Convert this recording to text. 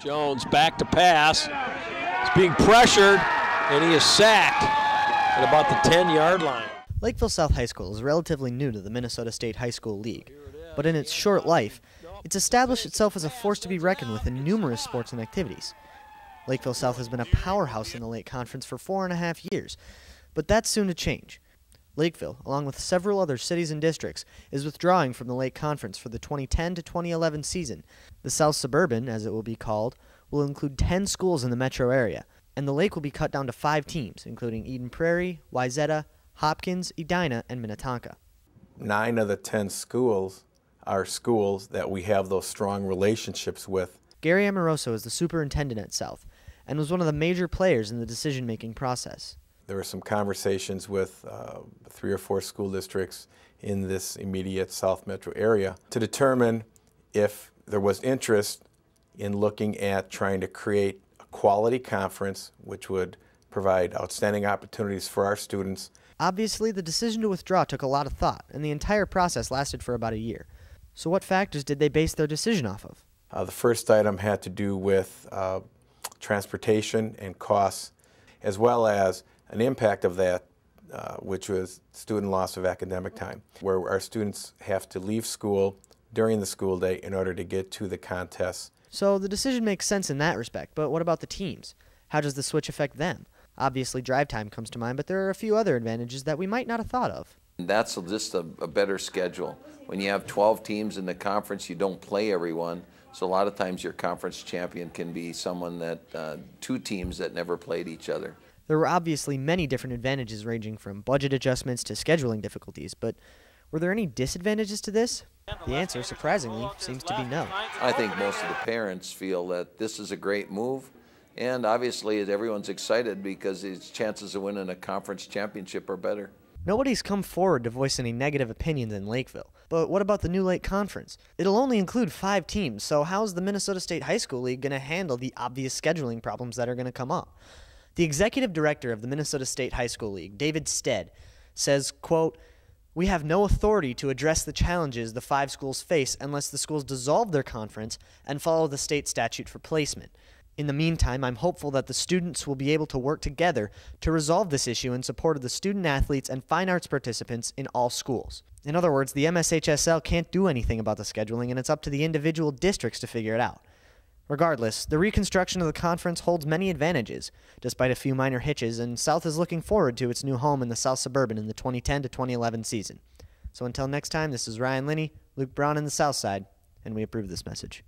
Jones back to pass. He's being pressured, and he is sacked at about the 10-yard line. Lakeville South High School is relatively new to the Minnesota State High School League, but in its short life, it's established itself as a force to be reckoned with in numerous sports and activities. Lakeville South has been a powerhouse in the Lake Conference for 4.5 years, but that's soon to change. Lakeville, along with several other cities and districts, is withdrawing from the Lake Conference for the 2010 to 2011 season. The South Suburban, as it will be called, will include 10 schools in the metro area, and the lake will be cut down to 5 teams, including Eden Prairie, Wayzata, Hopkins, Edina, and Minnetonka. 9 of the 10 schools are schools that we have those strong relationships with. Gary Amoroso is the superintendent at South and was one of the major players in the decision-making process. There were some conversations with 3 or 4 school districts in this immediate South Metro area to determine if there was interest in looking at trying to create a quality conference which would provide outstanding opportunities for our students. Obviously, the decision to withdraw took a lot of thought, and the entire process lasted for about a year. So what factors did they base their decision off of? The first item had to do with transportation and costs, as well as an impact of that, which was student loss of academic time, where our students have to leave school during the school day in order to get to the contests. So the decision makes sense in that respect, but what about the teams? How does the switch affect them? Obviously, drive time comes to mind, but there are a few other advantages that we might not have thought of. That's just a better schedule. When you have 12 teams in the conference, you don't play everyone. So a lot of times your conference champion can be someone that, 2 teams that never played each other. There were obviously many different advantages ranging from budget adjustments to scheduling difficulties, but were there any disadvantages to this? The answer, surprisingly, seems to be no. I think most of the parents feel that this is a great move, and obviously everyone's excited because his chances of winning a conference championship are better. Nobody's come forward to voice any negative opinions in Lakeville. But what about the new Lake Conference? It'll only include 5 teams, so how's the Minnesota State High School League going to handle the obvious scheduling problems that are going to come up? The executive director of the Minnesota State High School League, David Stead, says, quote, "We have no authority to address the challenges the 5 schools face unless the schools dissolve their conference and follow the state statute for placement. In the meantime, I'm hopeful that the students will be able to work together to resolve this issue in support of the student athletes and fine arts participants in all schools." In other words, the MSHSL can't do anything about the scheduling, and it's up to the individual districts to figure it out. Regardless, the reconstruction of the conference holds many advantages, despite a few minor hitches, and South is looking forward to its new home in the South Suburban in the 2010 to 2011 season. So until next time, this is Ryan Linney, Luke Brown in the Southside, and we approve this message.